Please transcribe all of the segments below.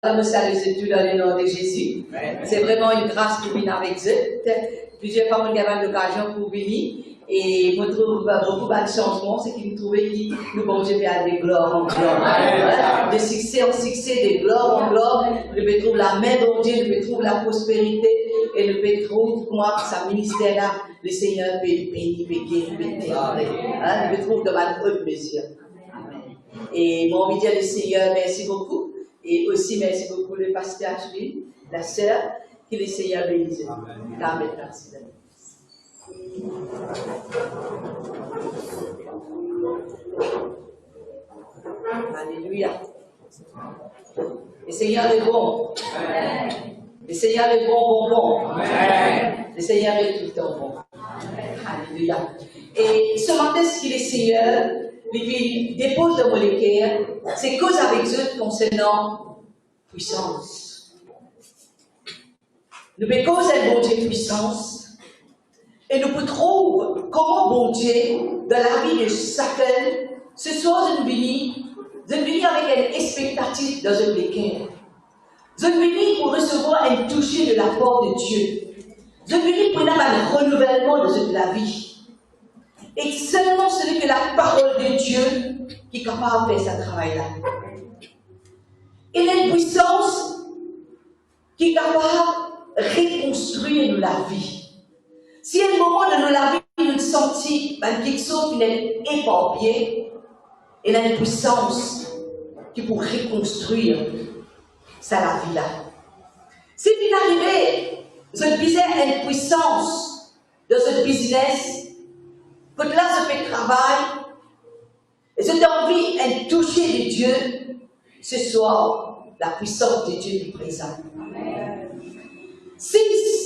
me salue tout dans le nom de Jésus. C'est vraiment une grâce pour venir avec eux. Plusieurs fois, on a l'occasion pour venir. Et je trouve beaucoup de changements, c'est qu'il me trouvait que nous bon Dieu à des gloires en gloire. De succès en succès, de gloire en gloire. Je peux trouver la main de Dieu, je peux trouver la prospérité. Et je peux trouver, moi, sa ministère là, le Seigneur peut bénir, peut guérir, peut délivrer. Je peux trouver de ma haute mesure. Et mon envie de dire le Seigneur, merci beaucoup. Et aussi, merci beaucoup le pasteur Ashwin, la sœur, que le Seigneur bénisse. Amen. Merci. Alléluia. Le Seigneur est bon. Amen. Le Seigneur est bon. Amen. Le Seigneur est tout le temps bon. Alléluia. Et ce matin, ce que le Seigneur lui dépose dans mon cœur, c'est cause avec eux concernant puissance. Nous pouvons causer un bon Dieu puissance. Et nous pouvons trouver comment bon Dieu, dans la vie de chacun, ce soit une vie avec une expectative dans un cœur. Une vie pour recevoir un toucher de la part de Dieu. Une vie pour avoir un renouvellement de la vie. Et seulement celui que la parole de Dieu qui est capable de faire ce travail-là. Il y a une puissance qui est capable de reconstruire la vie. Si à un moment de la vie, nous sentons quelque chose qui est éparpillé, il y a une puissance qui peut reconstruire la vie-là. Si vous arrivez, vous avez une puissance dans ce business, que là, je fais travail, et j'ai envie de toucher de Dieu, ce soir, la puissance de Dieu est présente. Si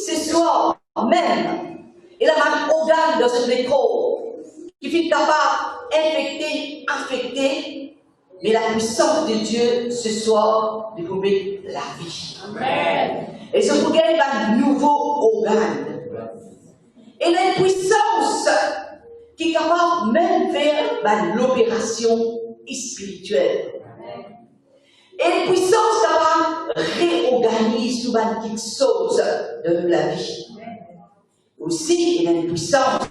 ce soir même, il a un organe dans ce micro qui est capable d'infecter, mais la puissance de Dieu ce soir, de vous mettre la vie. Amen. Et ce vous gagnez un nouveau organe. Et la puissance qui est capable même de faire l'opération spirituelle. Et la puissance capable de réorganiser tout quelque chose dans la vie. Aussi, il y a une puissance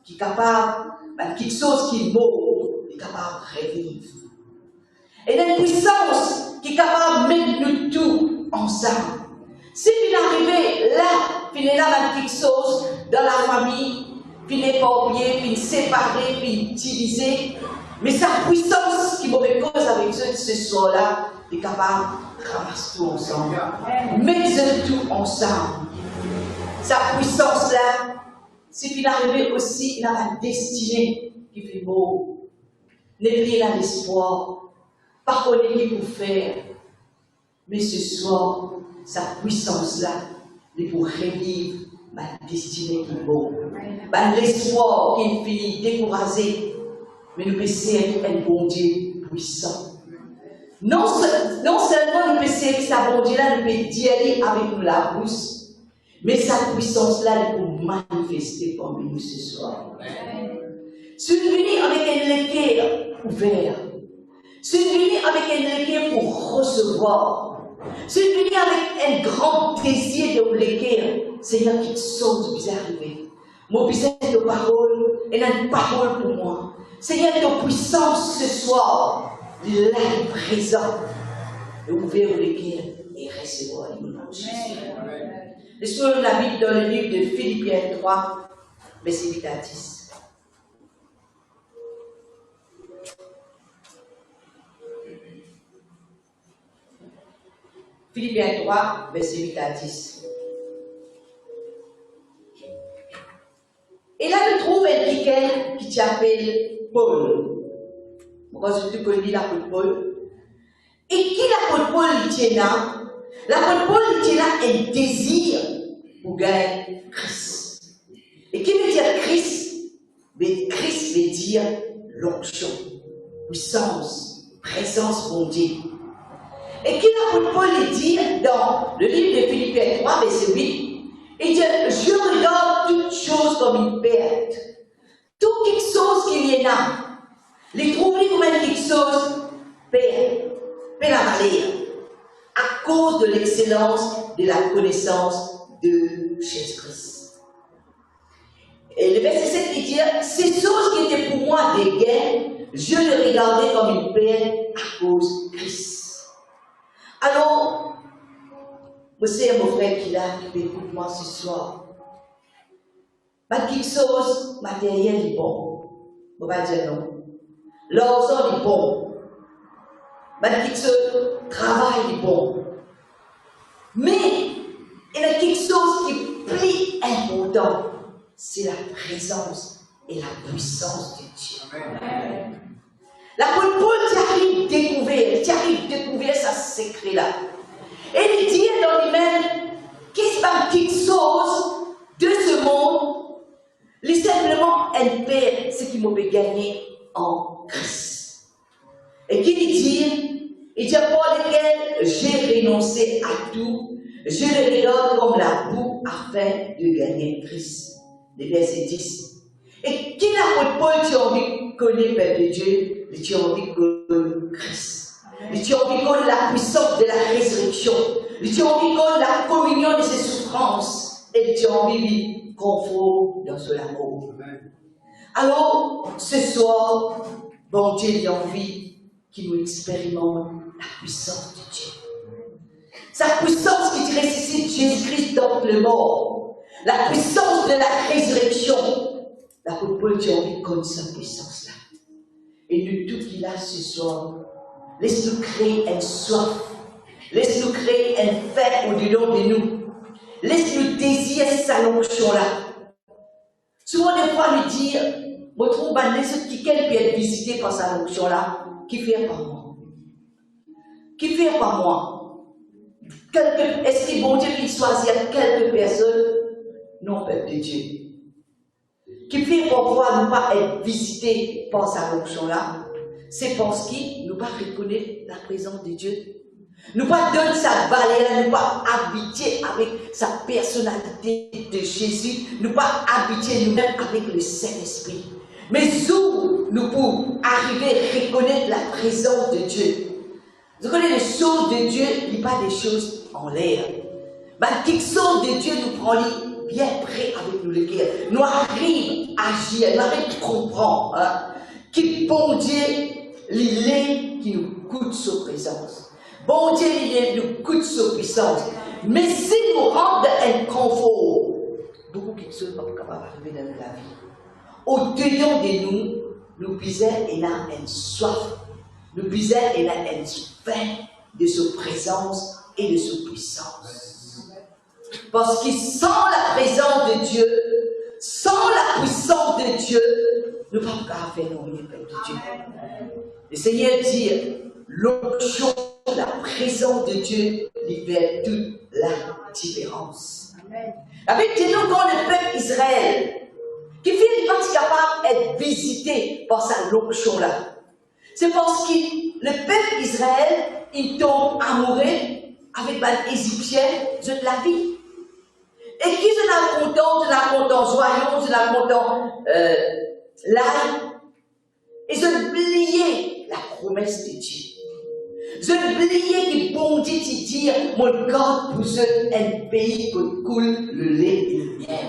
qui est capable de quelque chose qui est mort, qui est capable de revivre. Et il y a une puissance qui est capable de mettre nous tout ensemble. Si vous arrivez là, vous êtes là dans quelque chose dans la famille, puis n'est pas oublié, puis séparé, puis divisé. Mais sa puissance qui m'aurait cause avec eux ce soir-là est capable de ramasser tout ensemble. Mettez tout ensemble. Sa puissance-là, si vous arrivez aussi dans la destinée qui fait beau, n'ayez pas l'espoir, pas connaître ce qu'il faut faire. Mais ce soir, sa puissance-là, est pour revivre ma destinée qui est beau. L'espoir qui est fini, découragé. Mais nous pouvons un bon Dieu puissant. Non seulement nous pouvons avec sa bon Dieu-là, nous pouvons dire avec nous la bouche, mais sa puissance-là, elle peut manifester parmi nous ce soir. Si nous venons avec un cœur ouvert, si nous venons avec un cœur pour recevoir, si nous venons avec un grand désir de le cœur, Seigneur, quelque chose vous est arrivé. Mon besoin de parole, elle a une parole pour moi. Seigneur, ta puissance ce soir, là est présent. Et ouvrir le cœur et recevoir le nom de Jésus. Laissons la Bible dans le livre de Philippiens 3, verset 8 à 10. Philippiens 3, verset 8 à 10. Et là, nous trouvons quelqu'un qui s'appelle Paul. Pourquoi je te connais l'apôtre Paul? Et qui l'apôtre Paul il tient là? L'apôtre Paul il tient là un désir pour gagner Christ. Et qui veut dire Christ? Mais Christ veut dire l'onction, puissance, présence bon Dieu. Et qui l'apôtre Paul il dit dans le livre de Philippiens 3, verset 8, il dit, je regarde toutes choses comme une perte. Tout quelque chose qu'il y en a, les trouver comme quelque chose, perd la valeur. À cause de l'excellence de la connaissance de Jésus-Christ. Et le verset 7 qui dit, ces choses qui étaient pour moi des gains, je les regardais comme une perte à cause de Christ. Alors, monsieur mon frère qui écoute moi ce soir, quelque chose matériel est bon. On va dire non. L'argent est bon. Quelque chose travail est bon. Mais il y a quelque chose qui est plus important, c'est la présence et la puissance de Dieu. Amen. L'apôtre Paul t'arrive découvrir ce secret-là. Et il dit dans lui-même, qu'est-ce que quelque chose de ce monde, il simplement elle perd ce qui m'a gagné en Christ. Et qu'il dit, il dit pour lequel j'ai renoncé à tout, je le regarde comme la boue afin de gagner Christ. Le verset 10. Et qui l'apôtre Paul, tu as envie de connaître Père de Dieu, tu as envie de connaître Christ. Tu as envie de connaître la puissance de la résurrection. Tu as envie de connaître la communion de ses souffrances. Et tu as envie de vivre confort dans ce l'amour. Alors, ce soir, bon Dieu a envie qu'il nous expérimente la puissance de Dieu. Sa puissance qui ressuscite Jésus-Christ dans le mort. La puissance de la résurrection. L'apôtre Paul a envie de connaître sa puissance-là. Et nous, tout qu'il a ce soir, laisse-nous créer une soif. Laisse-nous créer un fait au-dedans de nous. Laisse-nous désirer sa onction-là. Souvent, des fois, lui dire, moi, trouve que quelqu'un peut être visité par sa onction-là, qui fait par moi. Qui fait par moi. Est-ce que bon Dieu qu'il choisit quelques personnes? Non, Père de Dieu. Qui fait pourquoi ne pas être visité par sa onction-là? C'est parce qu'il ne pas reconnaître la présence de Dieu. Ne pas donner sa valeur, ne pas habiter avec sa personnalité de Jésus, ne pas habiter nous-mêmes avec le Saint-Esprit. Mais où nous pouvons arriver à reconnaître la présence de Dieu? Vous connaissez les choses de Dieu, il n'y a pas des choses en l'air. Mais quelque chose de Dieu nous prend bien près avec nous le cœur. Nous arrivons à agir, nous arrivons à comprendre. Hein, qui bon Dieu, il est qui nous coûte sa présence. Bon Dieu, il nous coûte sa puissance. Mais si nous rentrons dans un confort, beaucoup de choses ne sont pas capables d'arriver dans la vie. Au-dedans de nous, nous puisons et là une soif. Nous puisons et là une faim de sa présence et de sa puissance. Parce que sans la présence de Dieu, sans la puissance de Dieu, nous ne pouvons pas faire nos rien, Père de Dieu. Le Seigneur dit, l'onction, la présence de Dieu, il fait toute la différence. La Bible dit nous quand le peuple Israël, qui finit pas capable d'être visité par sa onction là. C'est parce que le peuple Israël, il tombe amoureux avec les Égyptiens de la vie. Et qui se la content, joyeux, se la content l'ail. Et je oubliais la promesse de Dieu. Je oubliais que bon Dieu te dit, mon God pour un pays qui coule le lait et le miel.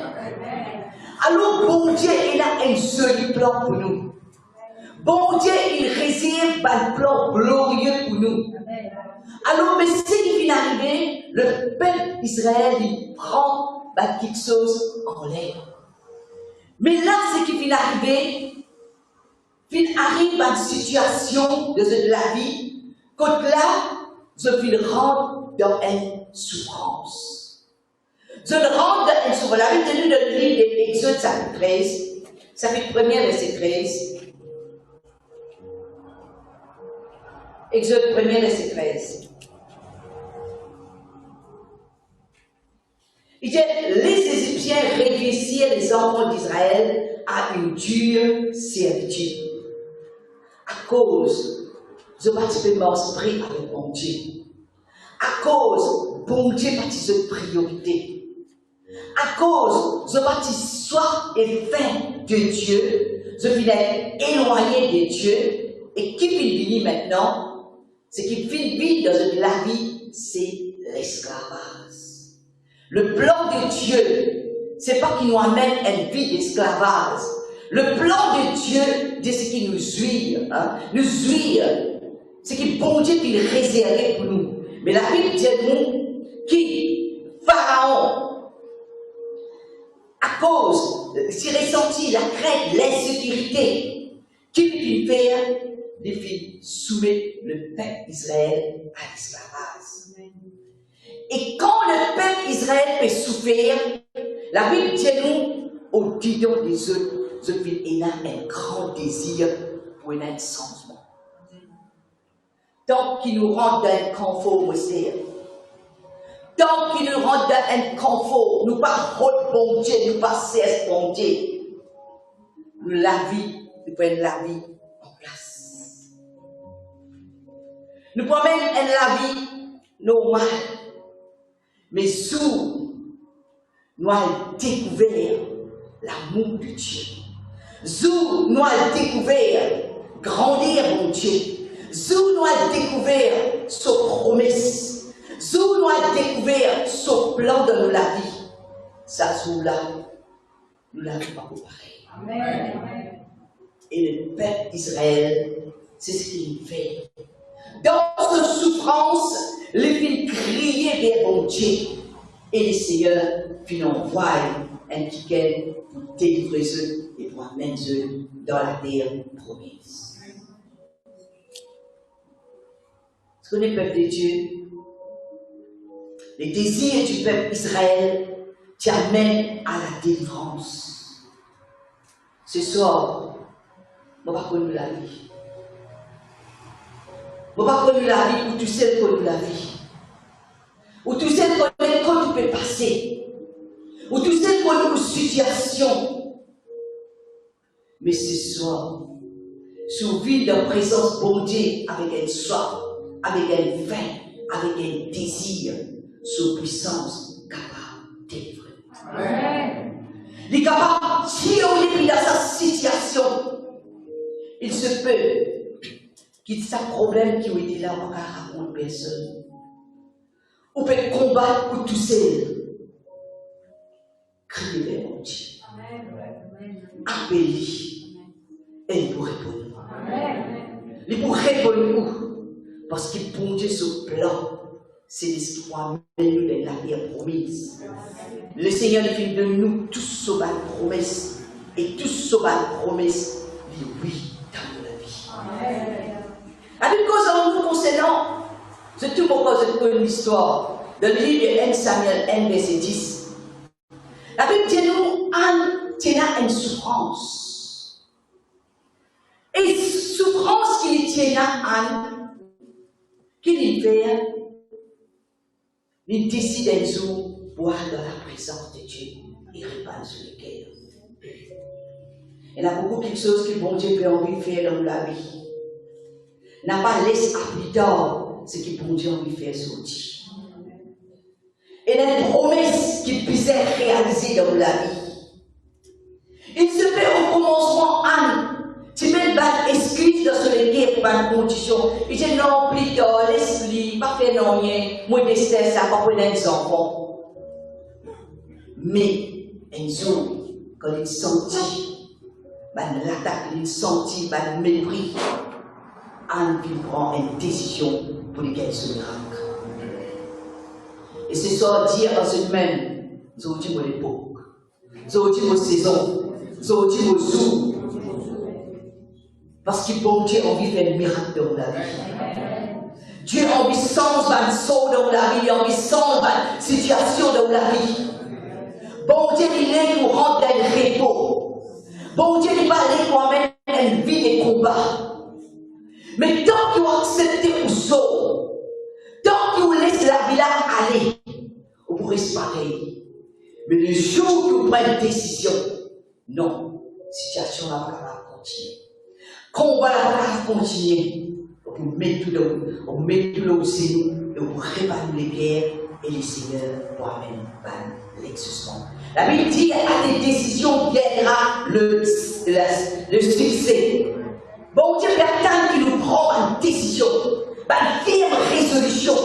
Alors bon Dieu, il a un joli plan pour nous. Bon Dieu, il réserve un plan glorieux pour nous. Alors, mais ce qui vient d'arriver, le peuple d'Israël, il prend quelque chose en l'air. Mais là, ce qui vient d'arriver, il arrive à une situation de la vie, quand là, je vais rentrer dans une souffrance. Je rentre dans une souffrance. La Bible de le livre d'Exode, chapitre 13, chapitre 1er, verset 13. Exode 1er, verset 13. Il dit, les Égyptiens réduisirent les enfants d'Israël à une dure servitude. À cause de bâtiment pris avec mon Dieu. À cause, bon Dieu bâtit de priorité. À cause, je bâtis soif et faim de Dieu. Je finis éloigné de Dieu. Et qui finit maintenant? Ce qui finit dans la vie, c'est l'esclavage. Le plan de Dieu, c'est pas qu'il nous amène à une vie d'esclavage. Le plan de Dieu, c'est ce qui nous jouit. Nous jouit. C'est qui bon Dieu qui est réservé pour nous. Mais la Bible dit nous qui, Pharaon, à cause, s'il ressentit la crainte, l'insécurité, qu'il fit faire, il fit soumettre le peuple Israël à l'esclavage. Et quand le peuple Israël peut souffrir, la Bible dit nous, au dedans des autres villes, il a un grand désir pour un changement. Tant qu'il nous rend dans un confort, mon Seigneur. Tant qu'il nous rend dans un confort, nous pas rôle bon Dieu, nous pas cesse bon Dieu. Nous la vie, nous prenons la vie en place. Nous prenons la vie normale. Mais sous, nous avons découvert l'amour de Dieu. Sous, nous avons découvert grandir mon Dieu. Sous, nous avons découvert sa promesse. Sous, nous avons découvert son plan dans la vie. Ça, sous-là, nous l'avons pas comparé. Amen. Et le peuple d'Israël, c'est ce qu'il fait. Dans cette souffrance, les filles criaient vers mon Dieu. Et le Seigneur fit envoyer un ticket pour délivrer eux et pour amener eux dans la terre promise. Ce qu'on est peuple de Dieu, les désirs du peuple Israël t'amènent à la délivrance. Ce soir, on va connaître la vie. On va connaître la vie où tu sais connaître la vie. Où tu sais connaître quand tu peux passer. Où tu sais connaître une situation. Mais ce soir, souviens de la présence bon Dieu avec un soif, avec un faim, avec un désir, sous puissance capable de délivrer. Amen. Il est capable, si on est dans sa situation, il se peut qu'il y ait un problème qui a été là, on ne raconte personne. On peut combattre pour tout seul. Criez vers mon Dieu. Appelez. Et il pourrait répondre. Il pourrait répondre. Parce que pour Dieu, ce plan, c'est l'histoire même de la terre promise. Le Seigneur fait de nous tous sur la promesse. Et tous sur la promesse, dit oui dans la vie. Avec cause nous concernant, c'est tout pourquoi je une histoire dans le livre de 1 Samuel 1, verset 10. La Bible dit nous, Anne tient une souffrance. Et souffrance qu'il tient à Anne, qu'il fait, il décide un jour boire dans la présence de Dieu et répandre sur le cœur. Il y a beaucoup de choses que bon Dieu peut envie de faire dans la vie. Il n'a pas laissé à plus tard ce que bon Dieu a envie de faire sortir. Il y a une promesse qu'il puissait réaliser dans la vie. Il se fait au commencement, Anne. Tu peux battre excuse dans ce cœur pour une condition. Il dit non, plus tard, laisse-lui, pas faire non rien. Moi, je déteste ça, pas pour les enfants. Mais, un jour, quand il sentit, l'attaque, il sentit, le mépris, Anne prend une décision pour lesquelles se miracle. Et ce soir, dire en cette semaine, nous avons dit mon époque, nous avons dit mon saison, nous avons dit mon jour. Parce que bon Dieu a envie de faire un miracle dans la vie. Dieu a envie de changer un saut dans la vie, il a envie de changer une situation dans la vie. Bon Dieu, il est nous rendre un repos. Bon Dieu, il va aller nous amener une vie de combat. Mais tant que vous acceptez au saut, tant que vous laissez la vie là aller, vous pourrez se pareil. Mais le jour que vous prenez une décision, non, la situation là va continuer. Combat là va continuer. On met tout là au Seigneur et on répare les guerres et les seigneurs pour amener l'exaucement. La Bible dit à des décisions viendra le succès. Bon Dieu, personne qui nous prend une décision, une ferme résolution.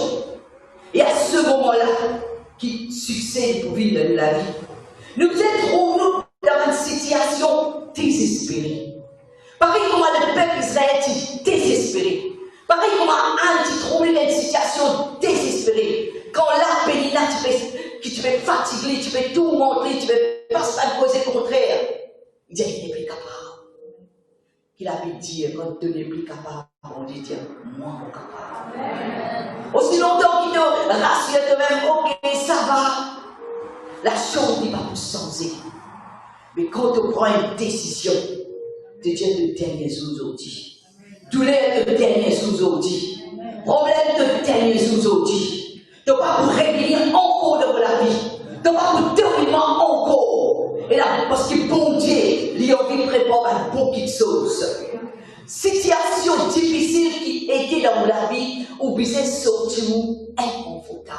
Et à ce moment-là, qui succède pour vivre de la vie, nous trouvons dans une situation désespérée. Pareil comme le peuple Israël est désespéré. Pareil comme Anne qui trouve dans une situation désespérée. Quand là, Pénina, tu peux fatiguer, tu peux tout montrer, tu peux pas se causer le contraire. Il dit qu'il n'est plus capable. Qu'il avait dit, quand tu n'es plus capable, on dit, moi, mon capable. Aussi longtemps qu'il te rassure toi-même, ok, ça va. La chose n'est pas pour changer. Mais quand tu prends une décision, de Dieu le dernier sous-audi. Douleur le dernier sous-audi. Problème le dernier sous-audi. Tu ne vas pas pour réveiller encore dans la vie. Tu ne vas pas pour terminer encore. Et là, parce que bon Dieu, il a envie de préparer un bon quelque chose. Situation difficile qui était dans la vie, ou vous êtes sorti inconfortable.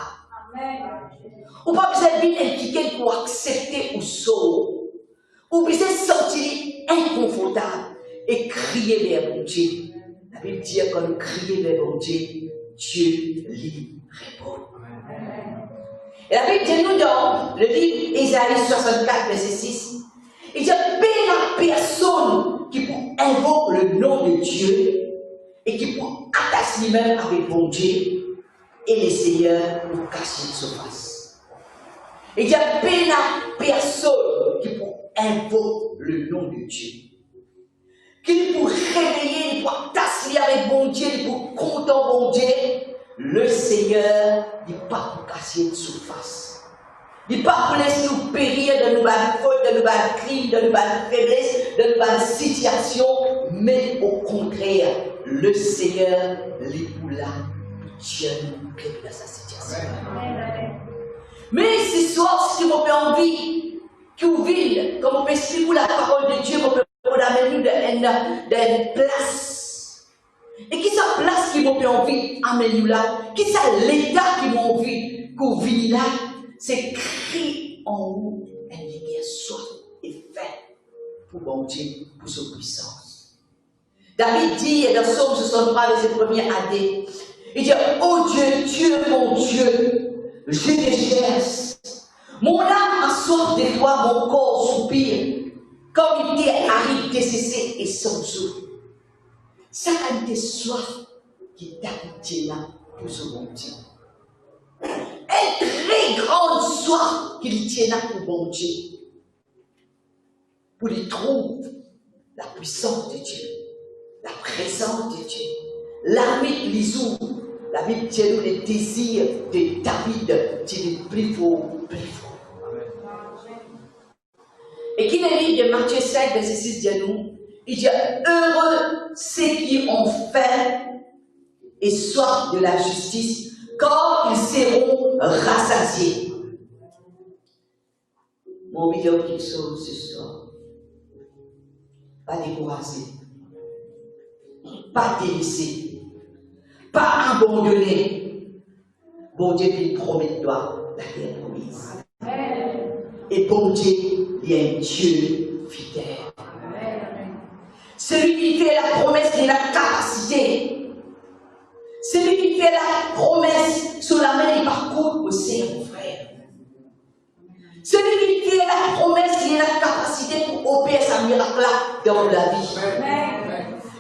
Ou pas besoin de quelqu'un pour accepter ou sauver. Ou vous êtes sorti inconfortable et crier vers mon Dieu. La Bible dit quand nous crions vers mon Dieu, Dieu lui répond. Et la Bible dit nous dans le livre Ésaïe 64, verset 6, il dit la personne qui invoque le nom de Dieu et qui attache lui-même avec mon Dieu et le Seigneur pour cacher son face. Il dit la personne qui invoque le nom de Dieu. Qu'il pour réveiller, pour t'asseoir avec bon Dieu, pour compter bon Dieu, le Seigneur n'est pas pour casser de surface. Il n'est pas pour laisser nous périr de nos fautes, de nos crimes, de nos faiblesses, de nos situations, mais au contraire, le Seigneur est pour là, Dieu nous plaît dans sa situation. Mais ce soir, ce qui m'a fait envie, qui vous vide, comme on peut expliquer la parole de Dieu, on peut amener nous dans une place. Et qui sa place qui m'a fait envie, amener nous là, qui sa l'état qui m'a envie, qu'on vit là, c'est crier en nous, un lumière soif et faim pour bon Dieu, pour sa puissance. David dit dans Psaume 63, verset 1er à D, il dit, oh Dieu, Dieu, mon Dieu, je te cherche. Mon âme a soif de toi, mon corps soupire, comme il était aride, décessé et sans souffle. Ça a été soif qui t'habite là pour ce bon Dieu. Une très grande soif qu'il tient là pour bon Dieu. Pour y trouver la puissance de Dieu, la présence de Dieu, l'armée de l'Isou. La Bible tient nous les désirs de David, qui est plus fort, plus fort. Et qui est le livre de Matthieu 5, verset 6 dit nous, il dit, heureux ceux qui ont faim et soif de la justice, car ils seront rassasiés. Mon vidéo qui sort ce soir, pas décourager, pas délaisser, pas abandonner. Bon Dieu qui promet toi la terre promise. Et bon Dieu, il y a un Dieu fidèle. Celui qui fait la promesse, il a la capacité. Celui qui fait la promesse sur la main, il parcourt aussi, mon frère. Celui qui fait la promesse, il a la capacité pour opérer sa miracle dans la vie.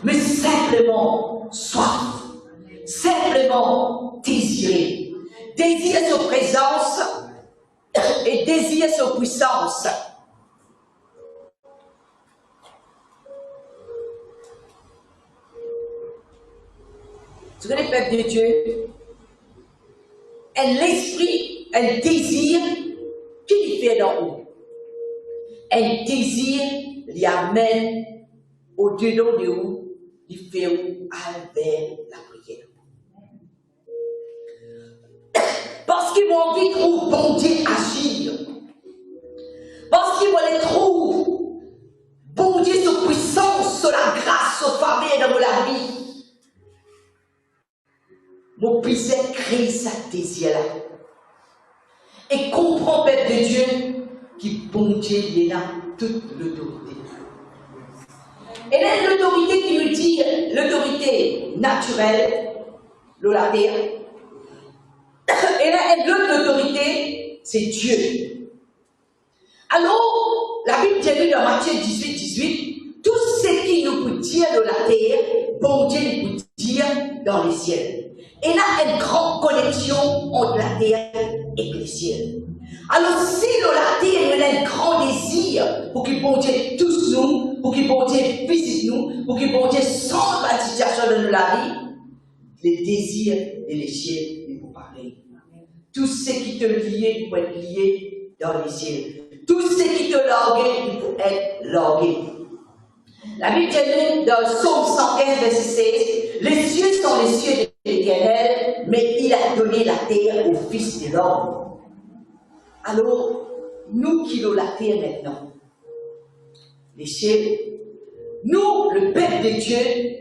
Mais simplement soif, simplement désirer. Désirer sa présence et désirer sa puissance. Ce que les peuples de Dieu, l'esprit, un désir qui lui fait dans eux. Un désir lui amène au-dedans de où il fait vers la prière. Parce qu'ils vont envie de trouver bon Dieu agir. Parce qu'ils vont les trouver bon Dieu sur puissance, sur la grâce, sur faveur dans la vie. Mon puissant crée sa désir-là. Et comprend, peuple de Dieu, qui bon Dieu il est là toute l'autorité. Et là, l'autorité qui nous dit, l'autorité naturelle, la terre, Et là, l'autre autorité, c'est Dieu. Alors, la Bible dit dans Matthieu 18, tout ce qui nous peut dire de la terre, bon Dieu nous peut dire dans les ciels. Et là, une grande connexion entre la terre et les ciels. Alors, si la terre a un grand désir pour que bon Dieu touche nous, pour que bon Dieu visite nous, pour que bon Dieu change la situation de la vie, les désirs et les ciels ne vont pas parler. Tout ce qui te lie peut être lié dans les ciels. Tout ce qui te largue, il faut être largué. La Bible dit dans Psaume 115, verset 16, les cieux sont les cieux de l'Éternel, mais il a donné la terre au Fils de l'homme. Alors, nous qui avons la terre maintenant, les cieux, nous, le peuple de Dieu,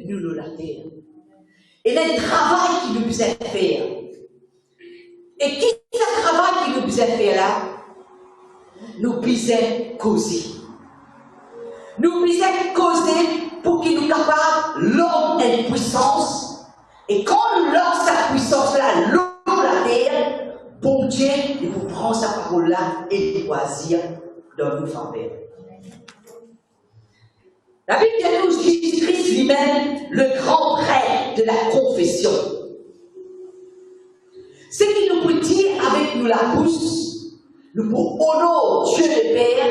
nous avons la terre. Et le travail qu'il nous a fait. Et qui est ce travail qu'il nous a fait là? Nous puissions causer. Nous puissions causer pour qu'il nous capable l'homme et la puissance. Et quand l'homme sa puissance-là, l'homme la terre, bon Dieu, il vous prend sa parole-là et le choisir dans nos faveurs. La Bible dit nous, Jésus-Christ lui-même, le grand prêtre de la confession. Ce qu'il nous peut dire avec nous la bouche, nous pouvons honorer Dieu le Père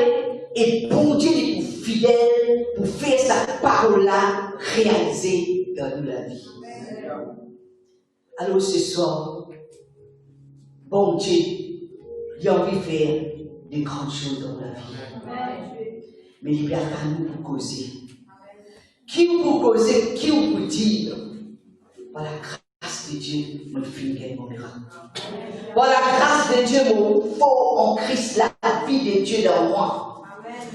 et bon Dieu est pour fidèle pour faire sa parole-là réaliser dans nous la vie. Alors ce soir, bon Dieu, il a envie de faire des grandes choses dans la vie. Mais il n'y a pas nous pour causer. Qui vous causer, qui vous dire, par la grâce de Dieu, nous finissons mon miracle. Par la grâce de Dieu, mon fort en Christ, la vie de Dieu dans moi.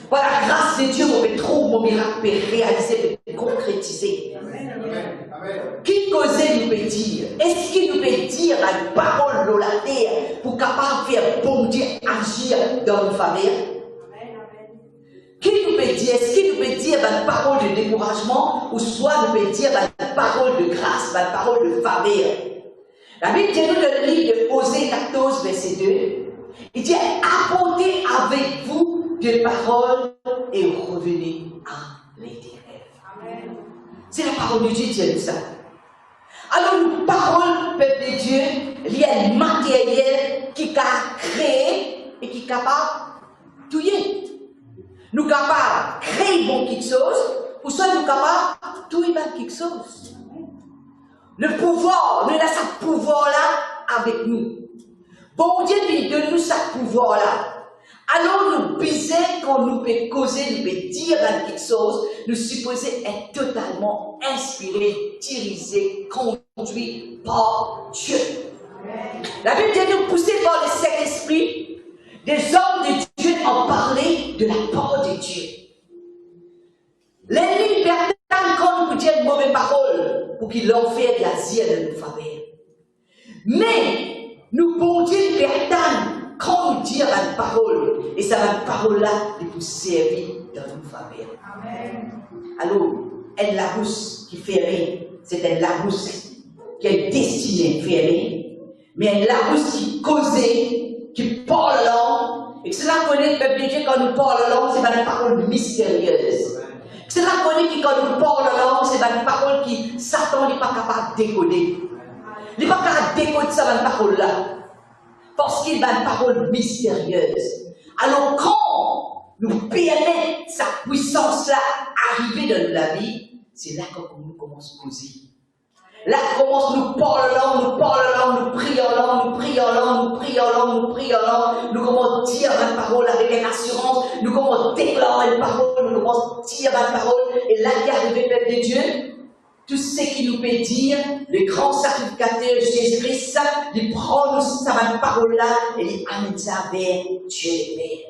Par la grâce de Dieu, mon trouve mon miracle peut réaliser, peut concrétiser. Qui causait nous peut dire? Est-ce qu'il nous peut dire la parole de la terre pour capable de faire bon Dieu agir dans nos faveurs? Qui nous peut dire? Est-ce qu'il nous peut dire une parole de découragement ou soit nous peut dire une parole de grâce, une parole de faveur? La Bible dit dans le livre de Osée 14, verset 2, il dit apportez avec vous des paroles et revenez à l'Éternel. C'est la parole de Dieu qui dit ça. Alors, une parole, peuple de Dieu, il y a un matériel qui a créé et qui est capable de tuer. Nous sommes capables de créer bon quelque chose, ou soit nous sommes capables de tuer quelque chose. Le pouvoir, nous avons ce pouvoir-là avec nous. Bon Dieu lui donne nous ce pouvoir-là. Alors nous bisons quand nous pouvons causer, nous pouvons dire quelque chose, nous supposons être totalement inspirés, dirigés, conduits par Dieu. La Bible dit nous pousser par le Saint-Esprit. Des hommes de Dieu ont parlé de la part de Dieu. L'ennemi perd quand nous dire une mauvaise parole pour qu'il l'enferme et l'asile de nos faveurs. Mais nous pouvons dire perdons quand nous dire une parole. Et ça va une parole-là de nous servir dans nos faveurs. Alors, une Larousse qui fait rien, c'est une Larousse qui est destinée à faire rien. Mais une Larousse qui causait, qui parle langue, et que cela connaît le peuple de Dieu quand nous parlons langue, c'est une parole mystérieuse. Cela connaît que quand nous parlons langue, c'est une parole qui Satan n'est pas capable de décoder. Il n'est pas capable de décoder cette parole-là. Parce qu'il a une parole mystérieuse. Alors quand nous permettons sa puissance-là arriver dans la vie, c'est là que nous commençons à poser. Là, commence nous parlons, nous prions, nous commençons à dire une parole avec une assurance, nous commençons à déclarer une parole, nous commençons à dire une parole, et là, il arrive le peuple de Dieu, tout ce qui nous peut dire, le grand sacrificateur Jésus-Christ, il prend sa parole-là et il amène ça vers Dieu le Père.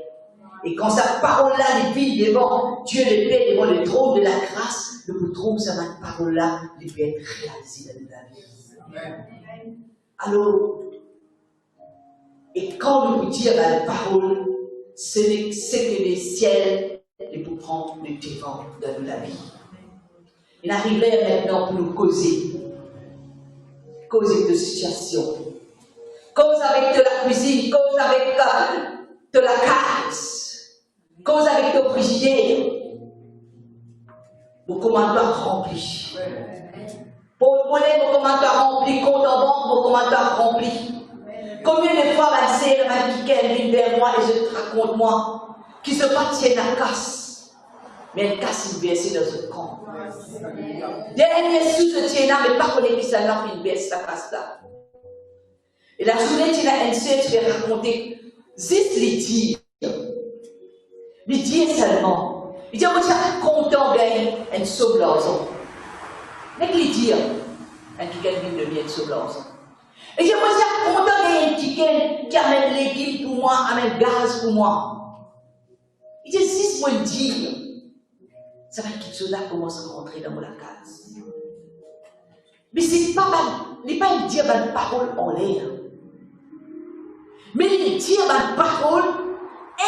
Et quand sa parole-là, il vit devant Dieu le Père, devant le trône de la grâce, nous trouvons que cette parole-là, il peut être réalisée dans la vie. Alors, et quand nous disons la parole, c'est que les ciels pour prendre le devant dans la vie. Il arriverait maintenant pour nous causer de situations. cause avec de la cuisine, cause avec de la case, cause avec de frigidaire. Vos commentaires remplis. Pour vos commentaires remplis, compte en banque, vos commentaires remplis. Combien de fois ma sœur, ma piquette vient vers moi et je te raconte moi qui se passe à la casse, mais elle casse une versée dans ce camp. Dernier sous ce tien là, mais pas qu'on est qui ça n'a fait une baisse, la casse là. Et la journée, tu as une sœur, tu vas raconter, juste les dire seulement. Il dit, on est content de une sauve l'ensemble. Mais les dire, un qui gagne de bien sauve l'ensemble. Et je suis content de un ticket qui amène l'équipe pour moi, amène le gaz pour moi. Il dit, si moi le dire, ça va être quelque chose là commence à rentrer dans mon case. Mais c'est pas une dire une parole en l'air. Mais il dire une parole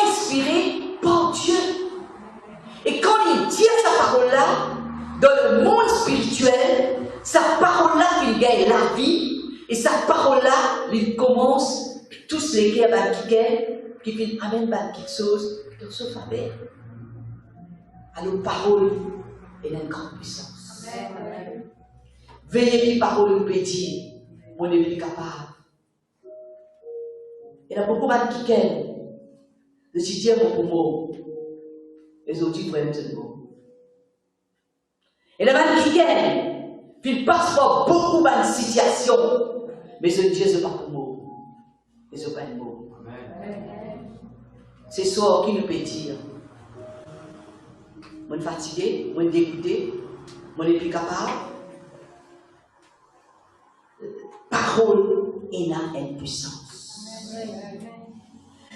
inspirée par Dieu. Et quand il dit sa parole-là, dans le monde spirituel, sa parole-là, il gagne la vie. Et sa parole-là, il commence, tous les guerres qui viennent amener quelque chose de ce faveur. Alors, parole est une grande puissance. Amen. Veillez que parole nous peut dire, on est plus capable. Il y a beaucoup de gens de citer mon mot. Les autres frères ce mot. Il y a des gens qui passent par beaucoup de situations. Mais ce Dieu, ce n'est pas pour mot. Mais ce n'est pas un mot. C'est ça qui nous peut dire. Je suis fatigué, je suis dégoûté, je suis plus capable. Parole est une puissance.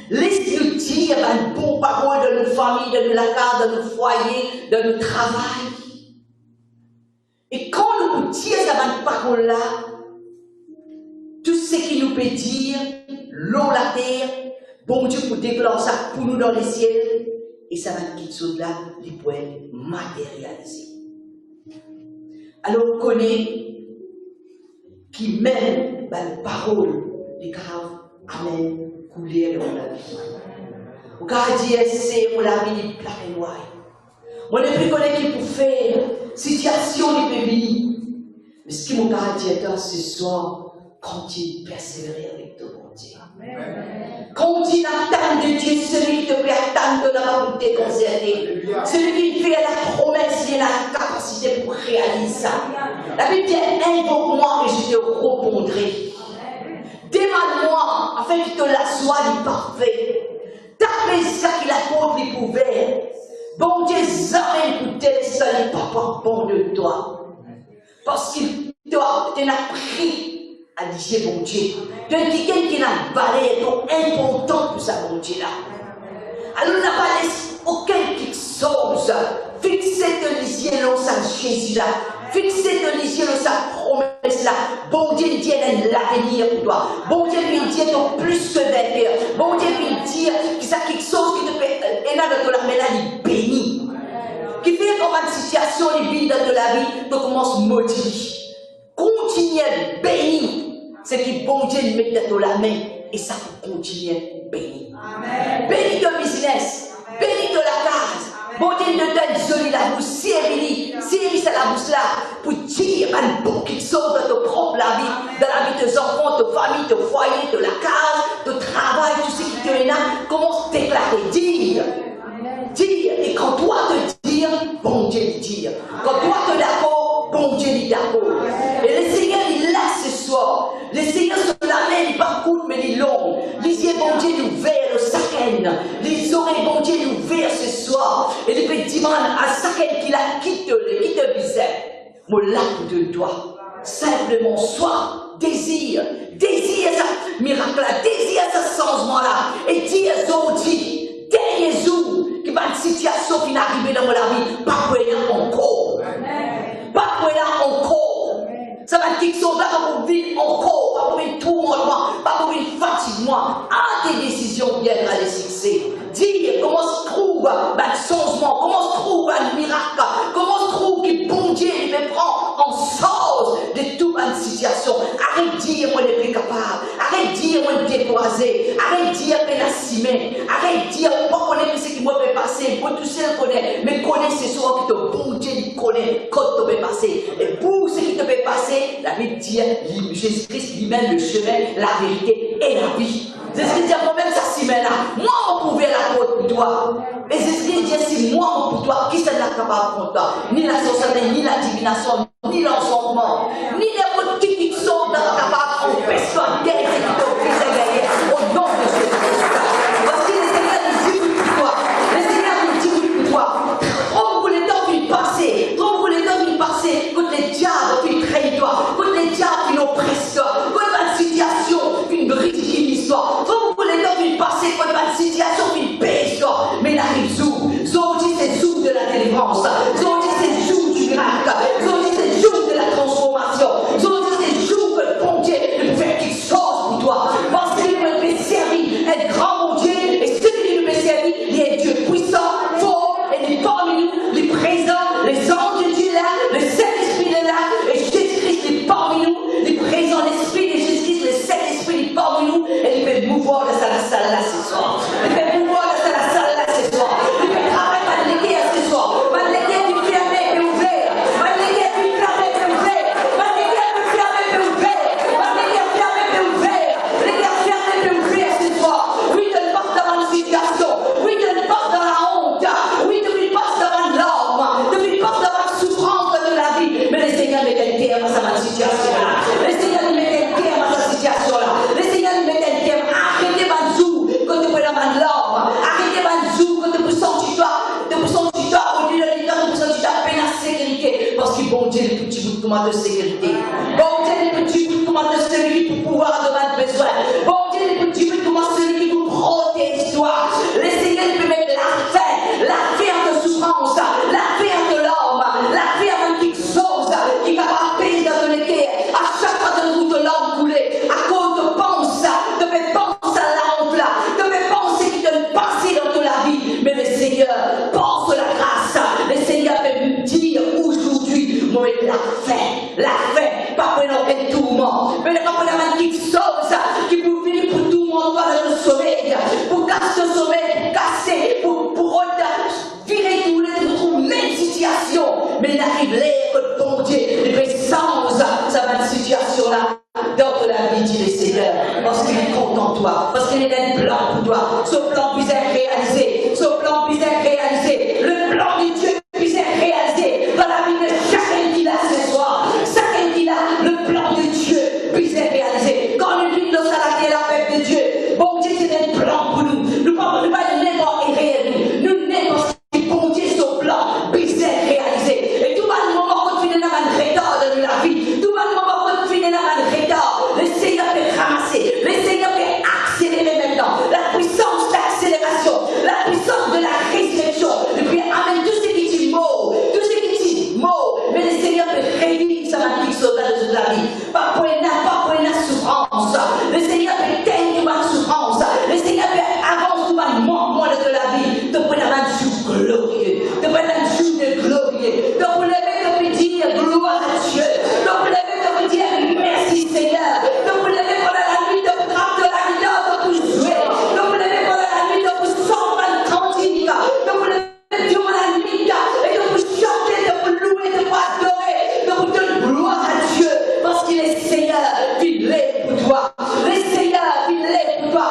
Laisse-nous dire une bonne parole de nos familles, de nos lacards, de nos foyers, de nos travail. Et quand nous disons cette parole-là, tout ce qui nous peut dire, l'eau, la terre, bon Dieu pour déclencher ça pour nous dans les ciels, et ça va être quelque chose là, les poètes matérialisés. Alors on connaît qui même la parole, les graves, amen, couler dans la vie. On peut dire, c'est pour la vie, il plaque et noir. On ne peut connaître qui pour faire, situation du pays. Mais ce qui m'a dit ce soir, continue de persévérer avec ton bon Dieu. Continue à attendre de Dieu, celui qui te fait attendre de la volonté concernée. Celui qui fait la promesse, il a la capacité pour réaliser ça. La Bible dit, invoque-moi et je te répondrai. Demande-moi afin qu'il te la soit du parfait. Tapez ça qu'il apporte les couverts. Bon Dieu, jamais écouter ça, n'est pas bon de toi. Parce qu'il t'a pris à dire bon Dieu. Tu es quelqu'un qui n'a pas l'air important pour ça, bon Dieu là. Alors, n'a pas laissé aucune chose. Fixez les yeux dans sa Jésus là. Fixez les yeux dans sa promesse là. Bon Dieu dit l'avenir pour toi. Bon Dieu lui dit plus que vainqueur. Bon Dieu lui dit qu'il y a quelque chose qui te fait. Et là, dans la main là, il bénit. Qui fait comme une situation, il vit dans la vie, tu commences à motiver. Continuez à bénir. C'est que bon Dieu lui met dans la main et ça peut continuer à bénir. Bénis ton business, bénis ton la case. Bon Dieu te donne joli la bouche, servir c'est la bouche là pour dire un bon qui sauve dans ta propre la vie, dans la vie de tes enfants, de ta famille, de ton foyer, de la case, de travail, tout ce qui te est là. Commence à déclarer, dire. Et quand toi te dire, bon Dieu te dire. Quand toi te d'accord, bon Dieu dit d'accord. Et le Seigneur il est là ce soir. Le Seigneur se l'amène, il parcourt mais il est long. Les yeux bon Dieu nous ouverts le saken. Les oreilles bon Dieu nous ouverts ce soir. Et il peut demander à saken qu'il a quitté le visage. Moi là de toi. Simplement sois désir ça miracle là, désir ce changement là. Et dis aujourd'hui, dernier jour, qui va une situation qui n'est arrivée dans la vie, pas pour rien encore. Pas pour rien encore. Ça va être quelque chose là pour vivre encore, pas pour une tourmentement, pas pour une fatigue-moi. À tes décisions viendra les succès. Dis comment se trouve un changement, comment se trouve un miracle, comment se trouve que bon Dieu il me prend en charge de toute une situation situation. Arrête de dire moi n'est plus capable. Arrête de dire moi découragé. Arrête de dire ben assimé. Arrête de dire moi connais ce qui m'a fait passer. Moi tout seul connais. Mais connais ce soir que ton bon Dieu connaît quand tu peux passer. Et pour ce qui te fait passer, la Bible dit Jésus-Christ lui-même le chemin, la vérité et la vie. Jésus-Christ dit moi-même ça s'y met là. Moi on pouvait la porte pour toi. Et Jésus-Christ dit si moi pour toi, qui c'est la capable pour toi? Ni la sorcellerie, ni la divination, ni l'enchantement, ni les mots qui sont dans la capable d'empêcher toi de guérir ce qui t'offre à gagner au nom de Jésus-Christ. Parce que le Seigneur nous dit pour toi. Le Seigneur nous dit pour toi. Trop beaucoup les temps qui passent. Trop beaucoup les temps qui passent. Contre les diables qui trahissent toi. Contre les diables qui oppressent toi. Contre la situation qui brise l'histoire. Trop beaucoup les temps qui passent. Contre la situation qui pèse toi. Mais il arrive jour. Aujourd'hui c'est jour de la délivrance. Aujourd'hui c'est jour du miracle. Aujourd'hui c'est jour de la transformation. Aujourd'hui c'est jour que le bon Dieu peut faire quelque chose pour toi. Parce qu'il peut te servir, être grand mon Dieu. Et celui qui peut servir, il est Dieu puissant, fort, et il est parmi nous, il est présent, les anges de Dieu là, le Saint-Esprit est là, et Jésus-Christ est parmi nous, il est présent, l'Esprit de Jésus-Christ, le Saint-Esprit est parmi nous, et il peut mouvoir dans la salle là ce soir. Il peut mouvoir dans la salle là ce soir. Il peut travailler à l'église ce soir. Ma l'église est fermée et ouverte. Ma l'église est fermée et ouverte. Ma l'église est fermée et ouverte. Ma l'église est fermée et ouverte. L'église est fermée et ouverte ce soir. Oui, tu ne passes dans une situation. Oui, tu ne passes dans la honte. Oui, tu ne passes dans l'âme. Tu ne passes dans la souffrance de la vie. Mais le Seigneur met un terme à sa situation là. Le Seigneur met un terme à sa situation là. Le Seigneur met un terme. Arrêtez ma joue quand tu peux dans l'âme. Arrêtez ma joue quand tu peux sentir toi. Tu peux sentir toi au lieu de l'état, tu peux sentir ta peine à sécurité. Parce que bon Dieu, le petit bout de comment de sécurité. Bon Dieu, le petit bout de comment de celui pour pouvoir devant besoin. Bon Dieu, le petit bout de comment celui qui vous protège toi. Le Seigneur peut mettre la fer de souffrance, la fer de l'homme, la fer de quelque chose qui va pas payer dans ton cœur. À chaque fois que vous te l'homme coulé, à cause de pense, de faire penser à la honte là, de faire penser qu'il te passe dans toute la vie. Mais le Seigneur pense la grâce. Le Seigneur peut me dire aujourd'hui, moi, la fin, pas pour un tourment, mais pas pour la quelque chose qui vous finit pour tout le monde dans le sommeil, pour casser le sommeil, pour casser, pour virer tous les situations. Mais il arrive l'air que le bon Dieu, il fait sens ça va une situation là. Dans la vie, dit le Seigneur, parce qu'il est content de toi, parce qu'il a un plan pour toi. Ce plan puisse être réalisé, ce plan puisse être réalisé, le plan de Dieu puisse être réalisé dans la vie de chacun qui l'a ce soir. Chacun qui l'a, le plan de Dieu puisse être réalisé. Quand nous vivons dans la terre, la paix de Dieu, bon Dieu, c'est un plan pour nous. Nous ne pouvons pas n'importe et réel. Nous n'importe bon Dieu, son plan puisse être réalisé. Et tout le moment, on finit dans un retard de la vie. Tout le moment, on finit dans un retard. Le Seigneur peut ramasser. Le Seigneur peut accélérer maintenant. La puissance d'accélération. La puissance de la résurrection. Et puis, amène tout ce qui dit mot. Tout ce qui dit mot. Mais le Seigneur peut réunir sa magnifique soldat de toute la vie. Pas pour une souffrance. Le Seigneur peut teindre ma souffrance. Le Seigneur peut avancer tout ma moment de la vie. De prendre un jour glorieux. De prendre un jour de glorieux. De vous lever, de vous dire gloire à Dieu. De vous lever, de vous dire merci Seigneur. De vous lever pendant la nuit, de vous trapper de la guitare, de vous jouer. De vous lever pendant la nuit, de vous chanter une cantique. De vous lever durant la nuit et de vous chanter, de vous louer, de vous adorer. De vous donner gloire à Dieu. Parce qu'il est Seigneur, il est pour toi. Le Seigneur, il est pour toi.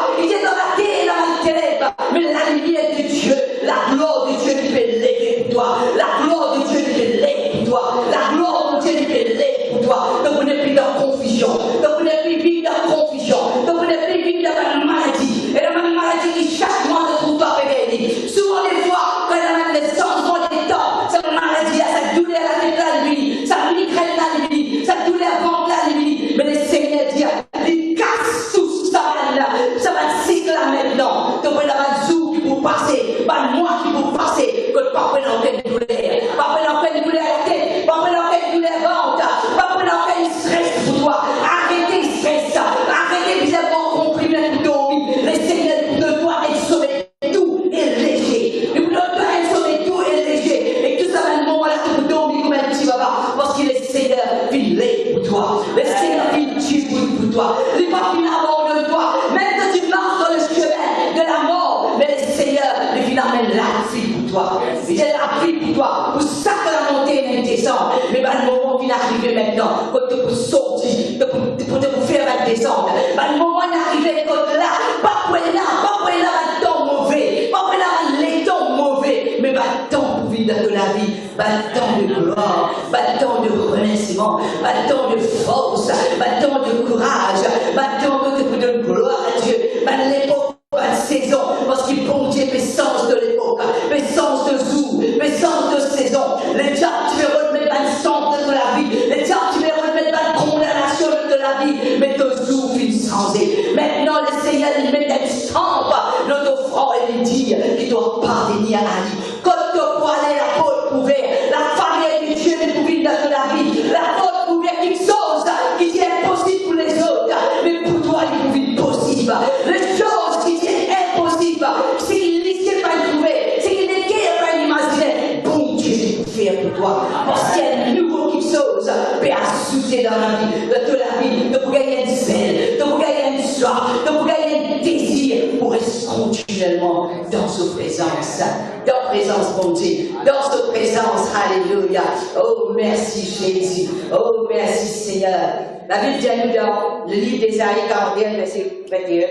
toi. Il n'est pas fini d'amour de toi. Même que tu marches dans le chemin de la mort, mais le Seigneur, il finit amène la vie pour toi. Il est la vie pour toi. Pour ça que la montée et la descente. Mais le moment qui est arrivé maintenant, quand tu peux sortir, pour te faire la descente. Le moment est arrivé, quand là, pas pour là, temps mauvais, pas pour là, les temps mauvais, mais temps pour vivre de la vie, temps de gloire, temps de remerciement, temps de force, temps de courage, temps de gloire à Dieu, l'époque, saison, parce qu'il bon Dieu fait sens de l'époque, fait sens de jour, fait sens de saison. Les diables, tu veux remettre dans le centre de la vie, les diables, tu veux remettre dans la condamnation de la vie, mais ton jour finit changé. Maintenant, le Seigneur, il met un stamp dans ton front et il dit qu'il doit pardonner à la vie. Quand tu peux aller la porte ouverte, la famille de Dieu est pour vivre dans la vie, la porte ouverte, quelque chose qui est impossible pour les autres, mais pour toi, il est vivre possible. Les choses qui sont impossibles, c'est qu'il ne pas trouver, c'est qu'il ne pas imaginer. Bon Dieu, je peux faire pour toi. Parce qu'il y a un nouveau quelque chose peut ajouter dans la vie, de la vie, de gagner une zèle, de gagner une soif, de gagner un désir pour rester continuellement dans sa présence. Dans sa présence, bon Dieu, dans sa présence, alléluia. Oh, merci Jésus. Oh, merci Seigneur. La Bible dit à nous dans le livre d'Ésaïe 41, verset 21.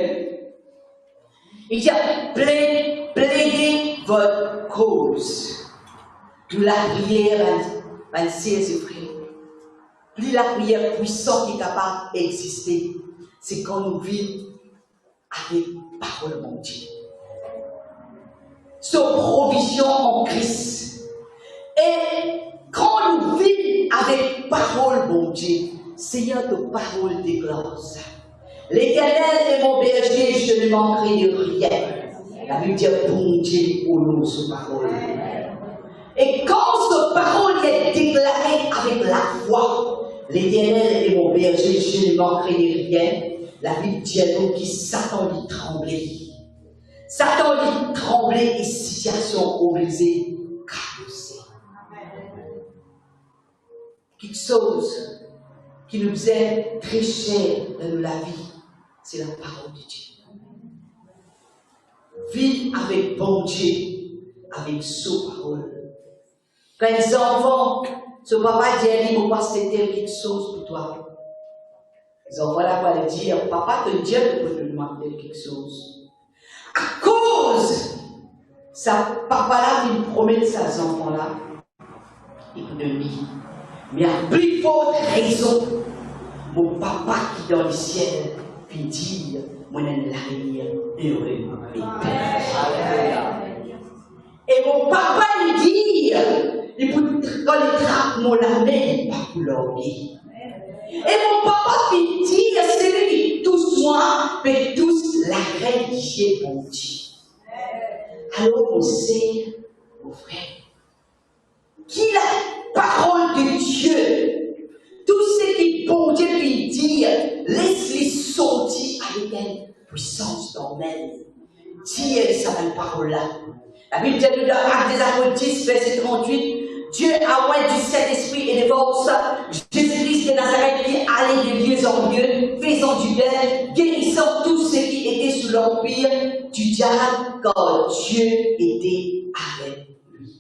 Il dit, plaidez votre cause. Nous la prière, ma sœur et frère. Plus la prière puissante qui est capable d'exister, c'est quand nous vivons avec parole de mon Dieu. Son provision en Christ. Et quand nous vivons avec parole de mon Dieu, Seigneur, de parole déclare ça. L'Éternel est mon berger, je ne manquerai de rien. La Bible dit, bon Dieu, au nom de sa parole. Et quand cette parole est déclarée avec la foi, l'Éternel est mon berger, je ne manquerai de rien. La Bible dit à nous qui Satan lui tremblait. Satan lui tremblait et situation obligée, cabossée. Quelque chose qui nous est très cher dans la vie, c'est la parole de Dieu. Vivre avec bon Dieu, avec sa parole. Quand les enfants, ce papa dit à lui, papa, c'était quelque chose pour toi. Les enfants là vont dire, papa te dit que tu peux demander quelque chose. À cause, ça, papa là, il promet ça, ces enfants là, il peut donner. Mais à plus forte raison, mon papa qui est dans le ciel, puis dire, moi, je suis l'avenir heureux et paix. Et mon papa lui dit, il peut, quand il trappe mon lamelle, pas pour l'orgueil. Et mon papa lui dit, c'est lui qui touche moi, mais tous la reine qui est mon Dieu. Alors on sait, mon frère, qui la parole de Dieu, tout ce qui bon Dieu lui dit, laisse-les sortir avec une puissance normale. Dis ça dans la parole là. La Bible dit dans Actes des Apôtres 10, verset 38, Dieu a oint du Saint-Esprit et de force, Jésus-Christ de Nazareth qui allait de lieu en lieu, faisant du bien, guérissant tous ceux qui étaient sous l'empire du diable, car Dieu était avec lui.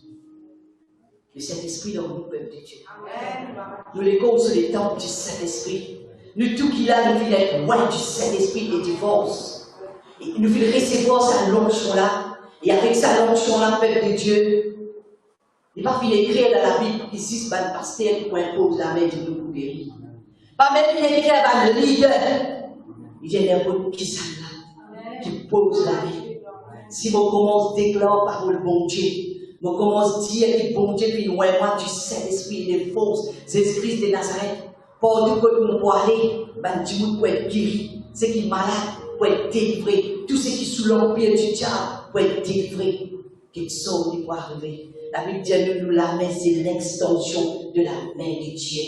Le Saint-Esprit dans nous, peuple de Dieu. Amen. Nous les causes les temples du Saint-Esprit. Nous, tout qu'il a, nous voulons être loin du Saint-Esprit et du force. Et nous voulons recevoir sa l'onction-là. Et avec sa l'onction-là, peuple de Dieu, il va finir d'écrire dans la Bible ici, c'est pas le pasteur qui impose la main de nous pour guérir. Pas même il écrit dans le leader. Il y a n'importe qui ça là, qui pose la vie. Si on commence à déclarer parole bon Dieu, on commence à dire que bon Dieu, puis loin moi du Saint-Esprit et des forces, Jésus-Christ de Nazareth, pour tout que nous pouvons aller, ben du monde pour être guéri, ceux qui sont malades pour être délivrés, tous ceux qui sont sous l'empire du diable pour être délivrés. Quelque chose qui peut arriver. La Bible dit à nous, la main, c'est l'extension de la main de Dieu.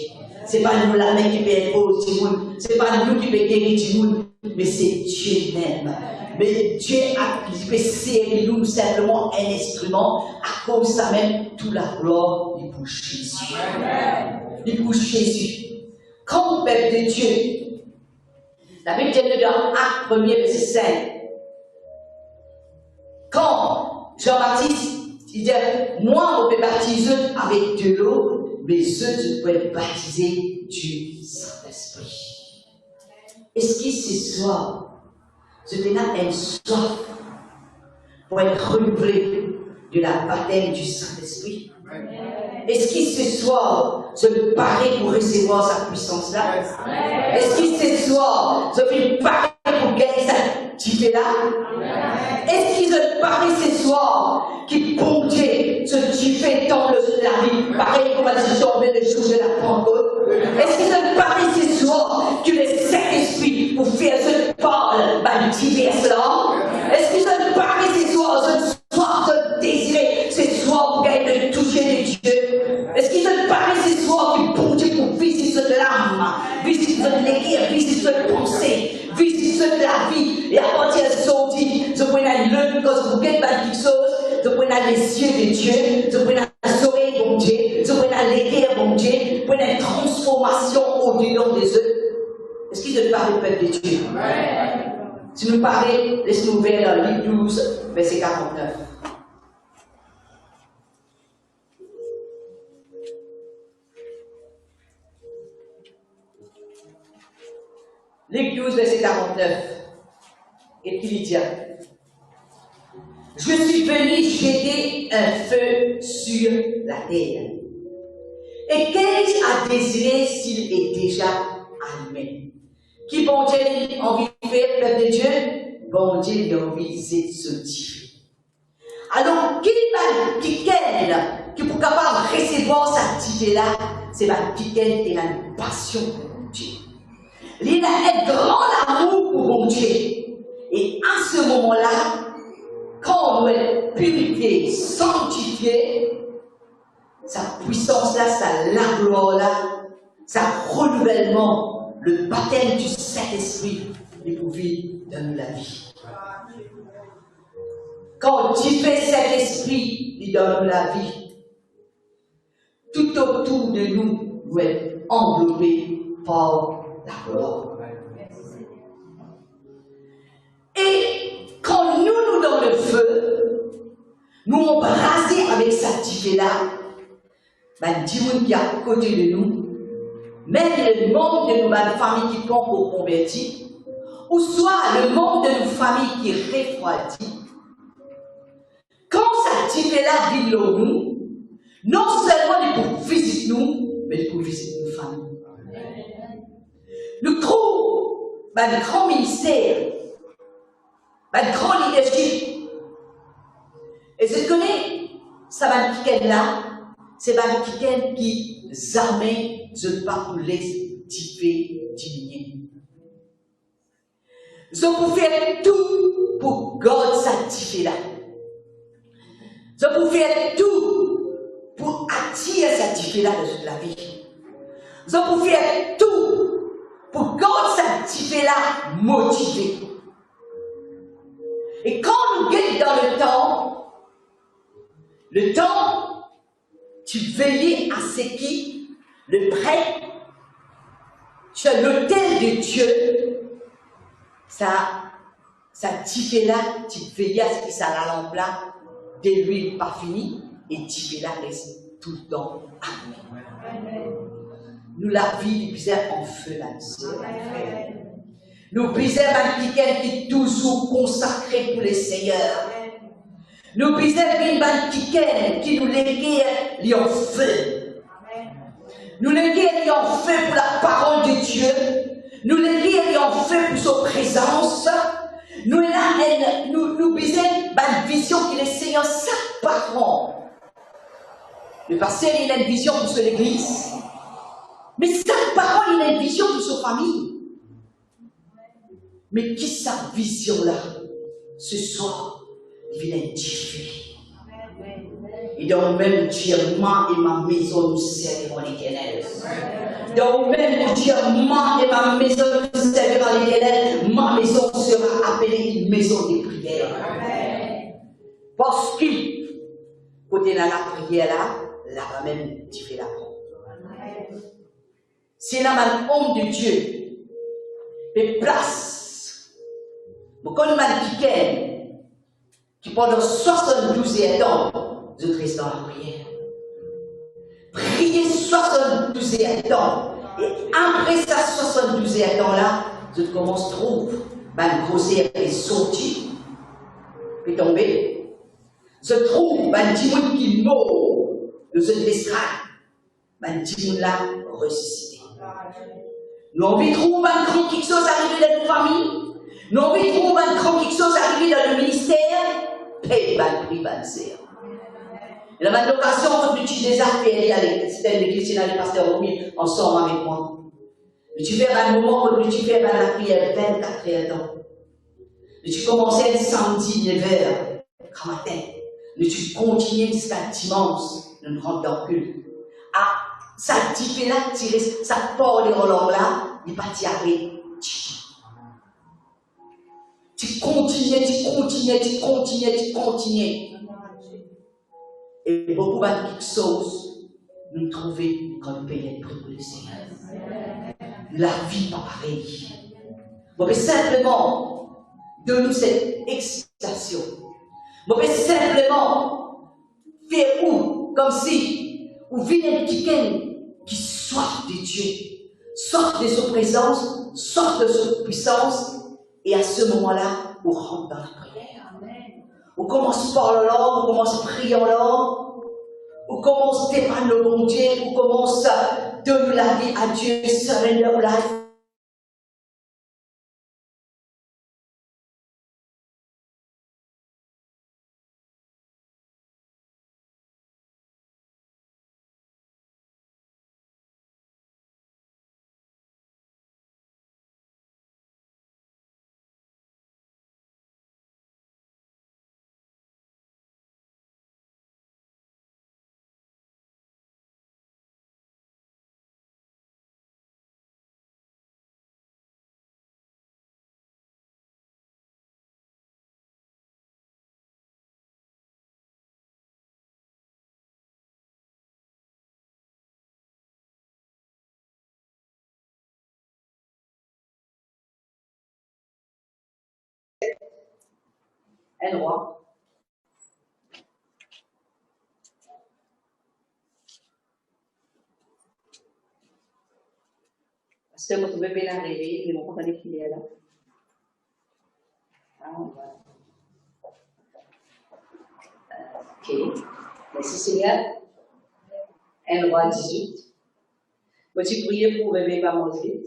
Ce n'est pas nous la main qui peut imposer du monde, ce n'est pas nous qui peut guérir du monde, mais c'est Dieu même. Mais Dieu a servi nous simplement un instrument, à cause de ça même, toute la gloire est pour Jésus. Il pour Jésus. Quand le peuple de Dieu, La Bible dit dans Acte 1er, verset 5. Quand Jean-Baptiste, il dit, moi, on peut baptiser avec de l'eau, mais eux, tu peux être baptisés du Saint-Esprit. Est-ce que ce soir, ce pénal a une soif pour être renouvelé de la baptême du Saint-Esprit? Est-ce que ce soir, je me parie pour recevoir sa puissance-là? Est-ce que ce soir, je me parie pour gagner cette activité-là? Est-ce que je me parie ce soir qui bon Dieu, ce tu fais tant de la vie, pareil comme elle se tombait le jour de la Pentecôte? Est-ce que je me parie ce soir que le Saint-Esprit pour faire ce parle du divers-là? Est-ce que je me parie ce soir, ce soir, je désirais ce soir pour gagner le toucher de Dieu? Est-ce qu'il te paraît ce soir que bon Dieu pour visiter cette l'âme, visiter cette l'équerre, visiter cette pensée, visiter cette la vie, et à partir de ce dit, je peux aller le because vous faites pas quelque chose, je peux aller les yeux de Dieu, je peux aller les oreilles de Dieu, je peux aller l'équerre de Dieu, je peux aller une transformation au-dedans des œufs. Est-ce qu'il te paraît peuple de Dieu? Si nous parlons, laisse-nous ouvrir dans Luc 12, verset 49. Luc 12, verset 49. Et qu'il dit, je suis venu jeter un feu sur la terre. Et qu'ai-je à désirer s'il est déjà allumé? Qui bon Dieu a envie de faire, peuple de Dieu? Bon Dieu a envie de se tuer. Alors, qui pour capable de recevoir cette activité-là, c'est quelqu'un qui a une passion pour Dieu. Il a un grand amour pour mon Dieu. Et à ce moment-là, quand on est purifié, sanctifié, sa puissance-là, sa gloire-là, sa renouvellement, le baptême du Saint-Esprit, il peut vivre dans la vie. Quand Dieu fait Saint-Esprit, il donne la vie. Tout autour de nous, nous sommes enveloppés par la gloire. Et quand nous dans le feu, nous embrasser avec cette activité-là, ben, Dieu qui est à côté de nous, même le membre de nos familles qui sont convertis, ou soit le membre de nos familles qui est refroidi, quand cette activité-là vit dans nous, non seulement il peut visiter nous, mais il peut visiter nos familles. Le grand ministère, le grand leadership. Et je connais, ça va être là, c'est quelqu'un qui jamais ne pas pour les diminuer. Je peux faire tout pour garder cette activité-là. Je peux faire tout pour attirer cette activité-là dans la vie. Je peux faire tout pour garder cette activité-là motivée. Et quand nous guettons dans le temps, tu veilles à ce qui, le prêtre, tu as l'autel de Dieu, ça activité-là, tu veilles à ce que ça la lampe là, de l'huile pas fini, et tu là reste tout le temps. Amen. Nous la vie, nous brisons en feu là-dessus. Nous brisons quelqu'un qui est toujours consacré pour le Seigneur. Nous brisons quelqu'un qui nous lègue en feu. Nous lègue en feu pour la parole de Dieu. Nous lègue en feu pour sa présence. Nous brisons une vision qui le Seigneur chaque parent. Le pasteur il a une vision pour l'église. Mais chaque parole il a une vision pour sa famille. Mais qui sa vision-là, ce soir, il vient différer. Et dans le même Dieu, moi et ma maison, nous servirons l'Éternel. Dans le même Dieu, moi et ma maison, nous servirons l'Éternel. Ma maison sera appelée une maison de prière. Parce que, côté de la prière là, là même, tu fais la porte. C'est là un homme de Dieu et place. Mais quand on m'a dit qui pendant 72 ans, je reste dans la prière. Prier 72 ans. Et après ça, 72 ans-là, je commence à trouver ma grossière est sortie, puis tomber. Je trouve ma dimoun qui mort de cette l'estrade. Ma dimoun là ressuscité. Nous avons trouvé un grand quelque chose arrivé dans notre famille. Nous avons trouvé un grand quelque chose arrivé dans le ministère. Paye ban prix, ban serre. Et la même occasion, quand tu des affaires, c'était l'église, c'est le pasteur Romy, ensemble avec moi. Mais tu fais un moment où tu fais la prière 24 heures temps. Mais tu commençais le samedi 9h, le matin. Mais tu continues jusqu'à dimanche, le grand dans culte. Ah, ça dit là, ça part les relents là, il va t'y arriver. Tu continues, tu continues, tu continues, tu continues. Et beaucoup de choses nous trouver quand nous payons le prix pour le Seigneur. La vie pas pareille. Bon, mais simplement, donne-nous cette excitation. Bon, mais simplement, faire où, comme si, ou vient un petit qui sorte de Dieu, sorte de sa présence, sorte de sa puissance, et à ce moment-là, on rentre dans la prière. On commence par le langue, on commence à prier en langue, on commence à dépendre le bon Dieu, on commence à donner la vie à Dieu, surrender life. Un roi. Parce que votre bébé l'a rêvé, il est mon compagnie qui est là. Ah, voilà. Ok. Merci Seigneur. Un roi 18. Peux-tu prier pour bébé pas manger?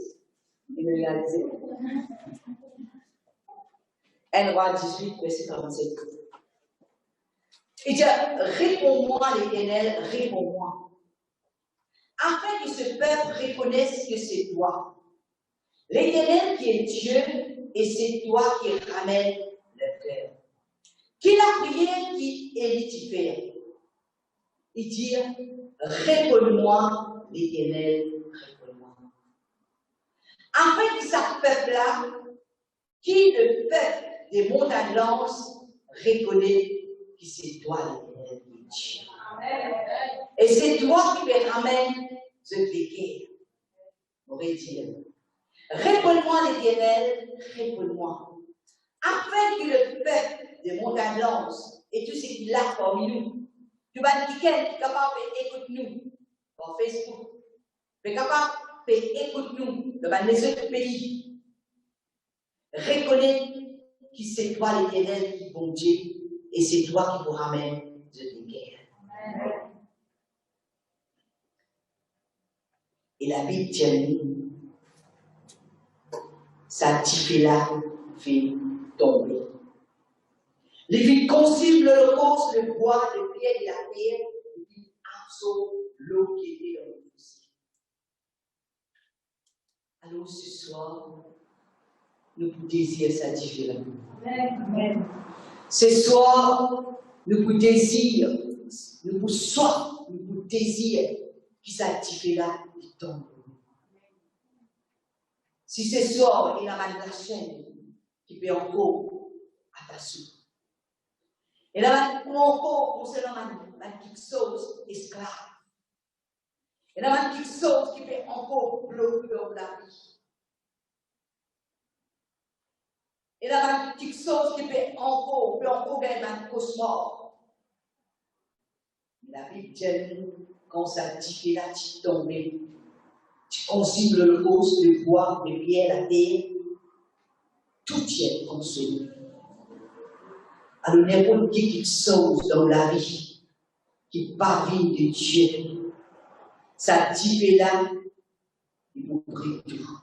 Il me l'a dit. Un roi 18, verset 47. Il dit, réponds-moi l'Éternel, réponds-moi. Afin que ce peuple reconnaisse que c'est toi. L'Éternel qui est Dieu, et c'est toi qui ramène le cœur. Qui la prière qui est l'étifère. Il dit, réponds-moi l'Éternel, réponds-moi. Afin que ce peuple-là, qui le peuple des montagnes lances, reconnaît que c'est toi l'Éternel qui est Dieu. Et c'est toi qui me ramènes ce péché. On va dire, réponds-moi l'Éternel, réponds-moi. Afin que le peuple des montagnes lances et tout ce qu'il a parmi nous, tu vas dire qui est capable d'écouter nous par Facebook, tu es capable d'écouter nous dans les autres pays, reconnais que c'est toi l'Éternel qui est bon Dieu et c'est toi qui vous ramène de tes guerres. Et la Bible dit, ça dit là, fait tomber. Les villes consument l'holocauste, le bois, le pierre et la terre, et puis absorbent l'eau qui était dans le fossé. Alors ce soir, nous pouvons désirer ça différemment. Amen. Ce soir, nous pouvons désirer, nous pouvons soif, nous pouvons désirer qui ça différemment, il tombe. Si ce soir, il y a la chaîne qui peut encore à ta soupe. Et là, encore concernant ma petite chose esclave. Et là, ma petite chose qui fait encore bloquer dans la vie. Et là, quelque chose qui peut encore gagner dans le cosmos. La Bible dit, quand ça dit que là, tu tombes, tu consumes le cause, le bois, le pierre, la terre, tout est consommé. Alors, n'importe qui chose dans la vie qui parvient de Dieu, ça dit que là, il vous brille tout.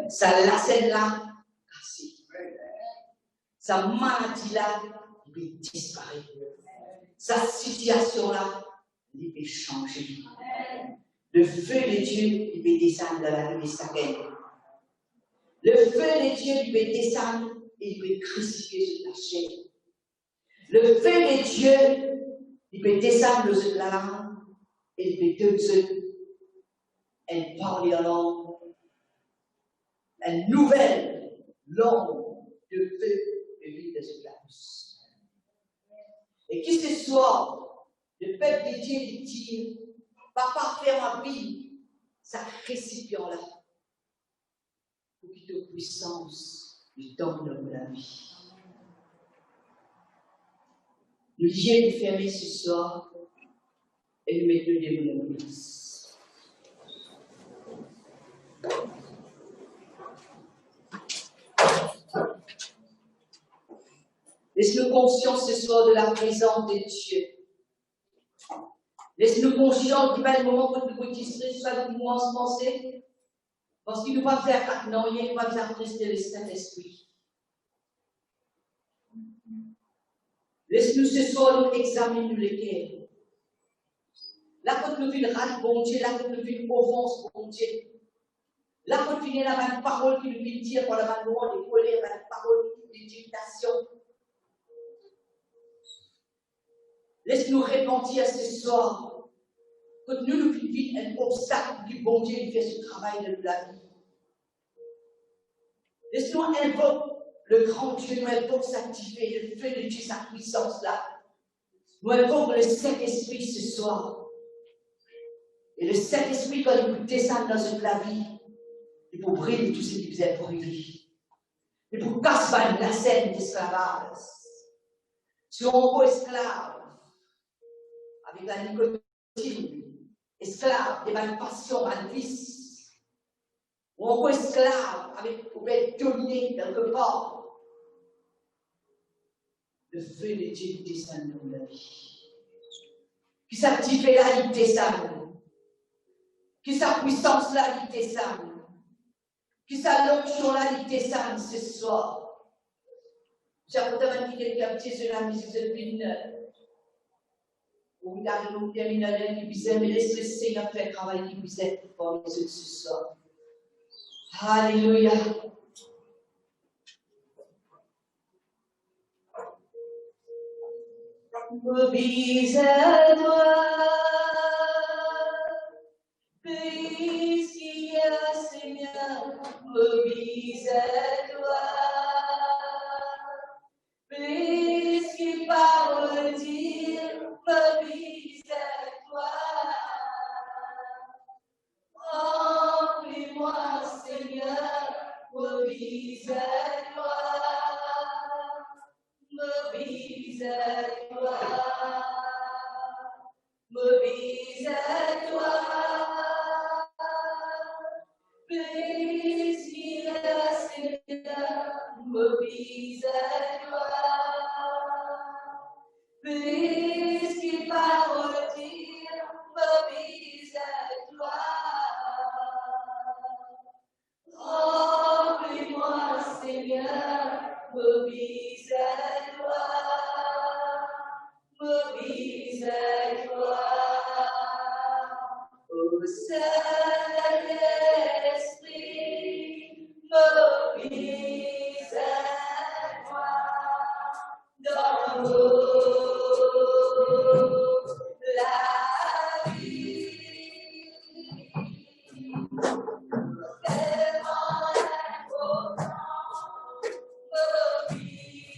Ça lacène là, cassé. Sa maladie là, il peut disparaître. Sa situation là, il peut changer. Le feu de Dieu, il peut descendre dans la vie de chacun. Le feu de Dieu, il peut descendre et il peut crucifier sur la chair. Le feu de Dieu, il peut descendre sur la langue et il peut donner une parole en langue, une nouvelle langue de feu de vie de ce place. Et qui ce soit, le peuple de Dieu lui dit, papa, fais ma vie, ça récipient là, pour qu'il te puissance du temps de la vie. Le Dieu est fermé ce soir et nous mettons des mots en place. Laisse-nous conscients ce soir de la présence de Dieu. Laisse-nous conscients du bel moment que nous distraire sur le mouvement de pensée. Parce qu'il ne va pas faire non, il ne va pas faire rester le Saint-Esprit. Laisse-nous ce soir nous examiner le cœur. Là, quand nous vivons le bon Dieu, là, quand nous vivons l'offense bon Dieu. Là, quand nous vivons la même parole qui nous vient dire pour la même loi, les colères, la parole d'éducation. Laisse-nous repentir ce soir. Quand nous vivons un obstacle du bon Dieu qui fait ce travail de la vie. Laisse-nous invoquer le grand Dieu, nous invoquons s'activer, le feu de Dieu, sa puissance là. Nous invoquons le Saint-Esprit ce soir. Et le Saint-Esprit, quand il descend dans une la vie, il faut briller tout ce qui vous est brûlé. Il faut casser la scène d'esclavage. Si on est esclave, avec la nicotine, esclave de ma passion, ma vice, ou on est esclave avec pour être dominé quelque part. Le feu de Dieu descend dans la vie. Qui s'active là, il descend. Qui sa puissance là, il descend. Qui sa l'onction là, il descend ce soir. J'ai apporté quelqu'un qui est sur la musique de Pinner. Ou regardez nous terminal qui vous aime, mais laissez le Seigneur faire travail qui vous aime pour les autres ce soir. Alléluia. Mobilise-toi, puisqu'il Seigneur, mobilise-toi, puisqu'il parle dire, mobilise-toi, remplis-moi Seigneur, mobilise-toi. Mobilise-toi, mobilise-toi, puisqu'il est Seigneur, mobilise-toi, puisqu'il parle dire, mobilise-toi, remplis-moi Seigneur, mobilise-toi, mobilise-toi, ô Saint-Esprit, mobilise-toi dans la vie. Tellement important, mobilise-toi.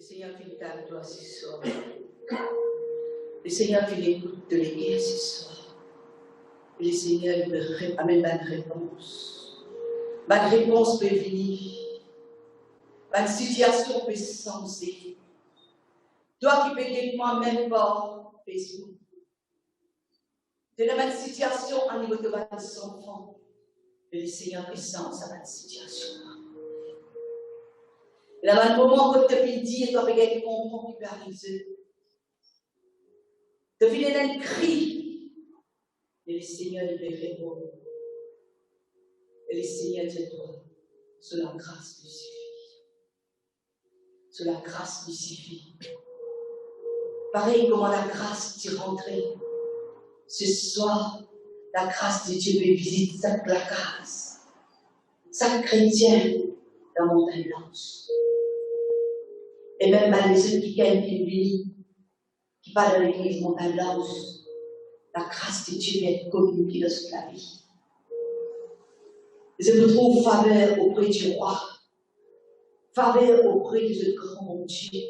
Le Seigneur qui est avec toi ce soir. Le Seigneur qui l'écoute de l'église ce soir. Et le Seigneur il amène une réponse. Ma réponse peut venir. Ma situation peut changer. Toi qui peux dire moi-même par Facebook. De la même situation au niveau de votre enfant. Et le Seigneur peut changer cette situation. Il y a un moment où tu peux dire, toi, regarde les enfants qui peuvent arriver. Tu peux venir d'un cri. Et le Seigneur il peut répondre. Et le Seigneur te doit. Sous la grâce lui suffit. Sous la grâce lui suffit. Pareil comment la grâce t'y rentrait. Ce soir, la grâce de Dieu me visite chaque la case. Chaque chrétien dans mon blanche. Et même malgré ceux qui gagnent une vie, qui parlent de l'église montagne blanche, la grâce de Dieu vient communiquer dans toute la vie. Et je me trouve faveur auprès du roi, faveur auprès de ce grand Dieu.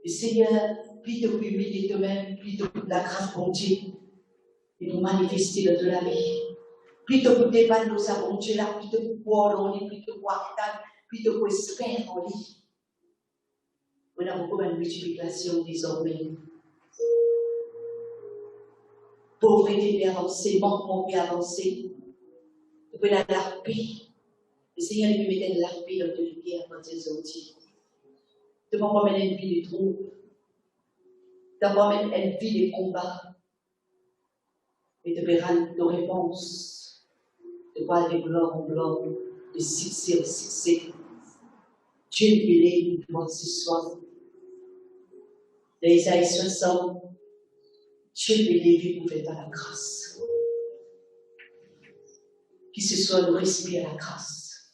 Et Seigneur, plus de humilité toi-même, plus de la grâce pour Dieu, et nous manifester dans de la vie. Plus de débattre nos savons Dieu là, plus de pouvoir en lui, plus de pouvoir plus de espérer en lui. On a beaucoup de multiplication désormais. Pauvreté peut avancer, manquement peut avancer. On peut la paix. Le Seigneur lui mettait la paix dans le cœur à partir de outils. Tu vas pas mettre une vie de trouble. Tu vas pas mettre une vie de combat. Et tu verras nos réponses. Tu vas de gloire en gloire, de succès en succès. Dieu est nous voir ce soir. Dans Isaïe 60, Dieu est élevé pour faire la grâce. Qui ce soir nous respire la grâce.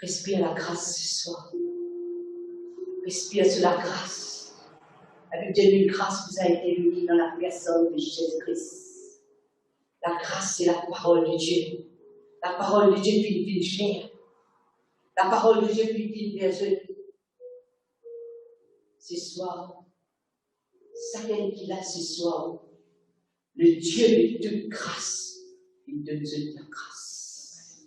Respire la grâce ce soir. Respire sur la grâce. La Bible dit une grâce vous a été unie dans la personne de Jésus-Christ. La grâce, c'est la parole de Dieu. La parole de Dieu puis une chair. La parole de Dieu puis une version. Ce soir, chacun qui l'a ce soir, le Dieu de toute grâce, il donne de la grâce.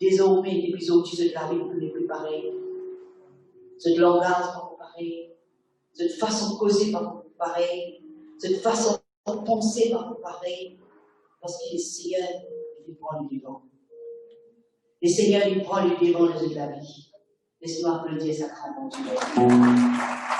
Désormais, depuis aujourd'hui, la vie n'est plus pareil. Cette langage pas pareil. Cette façon de causer pas pareil. Cette façon de penser pas pareil. Parce que le Seigneur, il prend le devant. Le Seigneur, il prend le devant de la vie. Laisse-moi applaudir sa grande Dieu.